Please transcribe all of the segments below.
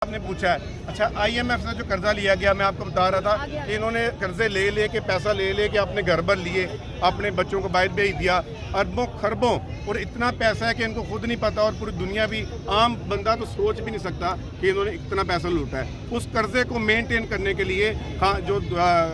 आपने पूछा है। अच्छा, IMF से जो कर्जा लिया गया, मैं आपको बता रहा था कि इन्होंने कर्जे ले के पैसा ले के अपने घर भर लिए, अपने बच्चों को बाहर भेज दिया, अरबों खरबों, और इतना पैसा है कि इनको खुद नहीं पता, और पूरी दुनिया भी, आम बंदा तो सोच भी नहीं सकता कि इन्होंने इतना पैसा लूटा है। उस कर्जे को मेंटेन करने के लिए जो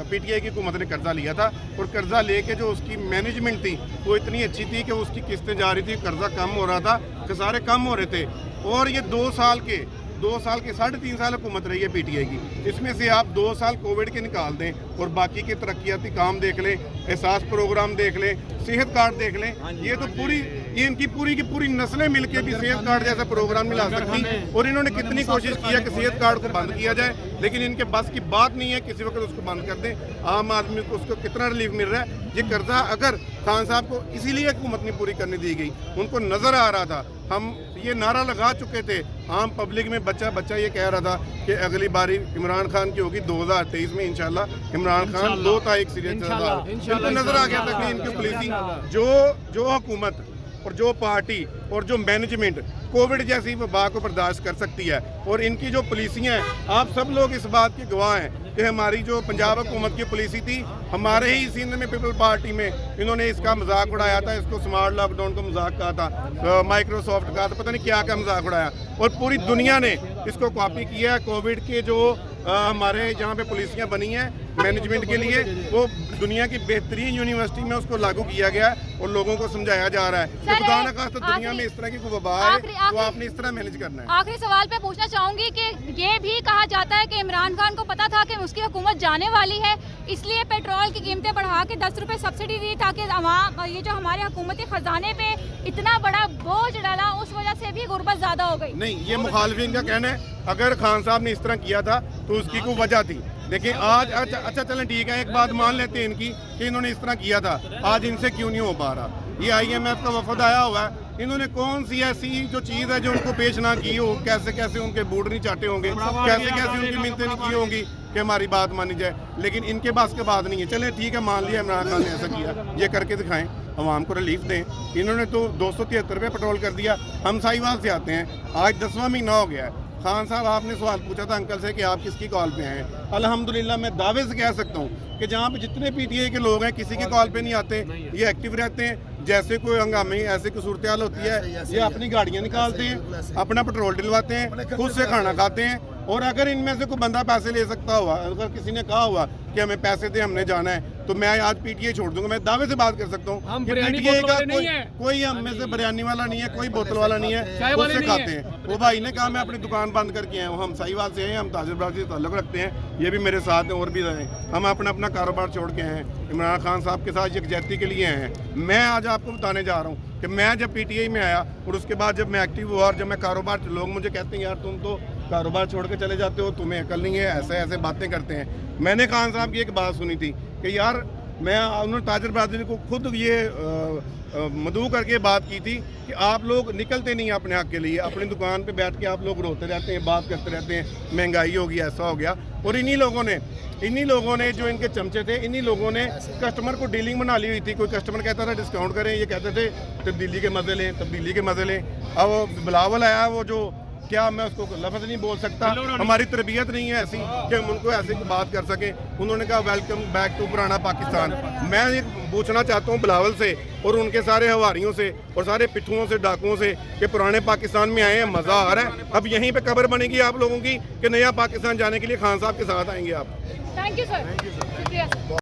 PTI की हुकूमत ने कर्जा लिया था, और कर्जा लेके जो उसकी मैनेजमेंट थी वो इतनी अच्छी थी कि उसकी किस्तें जा रही थी, कर्जा कम हो रहा था, खसारे कम हो रहे थे। और ये 2 साल के 3.5 साल हुकूमत रही है PTI की, इसमें से आप 2 साल कोविड के निकाल दें और बाकी के तरक्याती काम देख लें, एहसास प्रोग्राम देख लें, सेहत कार्ड देख लें, ये तो ये इनकी पूरी की पूरी नस्लें मिलके भी सेहत कार्ड जैसा प्रोग्राम नहीं ला सकती। और इन्होंने कितनी कोशिश की है कि सेहत कार्ड को बंद किया जाए, लेकिन इनके बस की बात नहीं है किसी वक्त उसको बंद कर दें। आम आदमी को उसको कितना रिलीफ मिल रहा है। ये कर्जा अगर खान साहब को इसीलिए हुकूमत नहीं पूरी करने दी गई, उनको नजर आ रहा था, हम ये नारा लगा चुके थे, आम पब्लिक में बच्चा ये कह रहा था कि अगली बारी इमरान खान की होगी 2023 में इंशाल्लाह इमरान खान 2 तारीख से इनको नजर आ गया था कि इनकी पॉलिसी जो हुकूमत और जो पार्टी और जो मैनेजमेंट कोविड जैसी वबा को बर्दाश्त कर सकती है। और इनकी जो पॉलिसियाँ हैं, आप सब लोग इस बात के गवाह हैं कि हमारी जो पंजाब हुकूमत की पॉलिसी थी, हमारे ही सिंध में पीपल पार्टी में इन्होंने इसका मजाक उड़ाया था, इसको स्मार्ट लॉकडाउन का मजाक कहा था, माइक्रोसॉफ्ट का था, पता नहीं क्या मजाक उड़ाया, और पूरी दुनिया ने इसको कॉपी किया है। कोविड के जो हमारे जहाँ पे पॉलिसियाँ बनी हैं मैनेजमेंट के लिए, वो दुनिया की बेहतरीन यूनिवर्सिटी में उसको लागू किया गया है और लोगों को समझाया जा रहा है कि खुदा न खास्ता दुनिया में इस तरह की कोई वबा है तो आपने इस तरह मैनेज करना है। आखिरी सवाल पे पूछना चाहूंगी कि ये भी कहा जाता है कि इमरान खान को पता था कि उसकी हुकूमत जाने वाली है, इसलिए पेट्रोल की कीमतें बढ़ा के 10 रुपए सब्सिडी दी ताकि ये जो हमारे हुकूमती खजाने पे इतना बड़ा बोझ डाला, उस वजह से भी गुर्बत ज्यादा हो गई। नहीं, ये मुखालिफिन का कहना है, अगर खान साहब ने इस तरह किया था तो उसकी कोई वजह थी। देखिए आज अच्छा चलें ठीक है, एक बात मान लेते हैं इनकी कि इन्होंने इस तरह किया था, आज इनसे क्यों नहीं हो पा रहा। ये IMF का वफद आया हुआ है, इन्होंने कौन सी ऐसी जो चीज़ है जो उनको पेश ना की हो, कैसे उनके बूट नहीं चाटे होंगे, कैसे उनकी मिन्नतें नहीं की होंगी कि हमारी बात मानी जाए, लेकिन इनके पास के बात नहीं है। चले ठीक है, मान लिया इमरान खान ने ऐसा किया, ये करके दिखाएं, आवाम को रिलीफ दें। इन्होंने तो 273 रुपये पेट्रोल कर दिया। हम साहिवाल से आते हैं, आज 10वां महीना हो गया है। खान साहब, आपने सवाल पूछा था अंकल से कि आप किसकी कॉल पे हैं। अल्हम्दुलिल्लाह मैं दावे से कह सकता हूँ कि जहाँ पे जितने PTI के लोग हैं किसी के कॉल पे नहीं आते, ये एक्टिव रहते हैं। जैसे कोई हंगामे ऐसे कोई सूरत हाल होती है, ये अपनी गाड़ियाँ निकालते हैं, अपना पेट्रोल डलवाते हैं, खुद से खाना खाते हैं। और अगर इनमें से कोई बंदा पैसे ले सकता हुआ, अगर किसी ने कहा हुआ कि हमें पैसे दे, हमने जाना है, तो मैं आज PTI छोड़ दूंगा। मैं दावे से बात कर सकता हूँ कि PTI का कोई हम में से बिरयानी वाला नहीं है, कोई बोतल वाला नहीं है, उससे खाते हैं। वो भाई ने कहा मैं अपनी दुकान बंद करके आया हूँ, हम साहिवाल से हैं, हम ताजिर बरादरी से ताल्लुक़ रखते हैं, ये भी मेरे साथ हैं और भी रहे, हम अपना कारोबार छोड़ के आए हैं, इमरान खान साहब के साथ यकजहती के लिए आए हैं। मैं आज आपको बताने जा रहा हूँ कि मैं जब PTI में आया और उसके बाद जब मैं एक्टिव हुआ और जब मैं कारोबार, लोग मुझे कहते हैं यार तुम तो कारोबार छोड़ के चले जाते हो, तुम्हें अकल नहीं है, ऐसे बातें करते हैं। मैंने खान साहब की एक बात सुनी थी कि यार उन्होंने ताजिर बरादरी को खुद ये मदऊ करके बात की थी कि आप लोग निकलते नहीं हैं अपने हक के लिए, अपनी दुकान पे बैठ के आप लोग रोते रहते हैं, बात करते रहते हैं, महंगाई हो गई, ऐसा हो गया। और इन्हीं लोगों ने जो इनके चमचे थे, इन्हीं लोगों ने कस्टमर को डीलिंग बना ली हुई थी। कोई कस्टमर कहता था डिस्काउंट करें, ये कहते थे तब्दीली के मज़े लें। अब वो बिलावल आया, वो जो क्या मैं उसको लफ्ज़ नहीं बोल सकता, हमारी तरबियत नहीं है ऐसी कि हम उनको ऐसे बात कर सकें। उन्होंने कहा वेलकम बैक टू पुराना पाकिस्तान। मैं ये पूछना चाहता हूँ बिलावल से और उनके सारे हवारियों से और सारे पिट्ठुओं से, डाकुओं से कि पुराने पाकिस्तान में आए हैं, मज़ा आ रहा है, अब यहीं पे कब्र बनेगी आप लोगों की कि नया पाकिस्तान जाने के लिए खान साहब के साथ आएंगे आप। थैंक यू सर, शुक्रिया।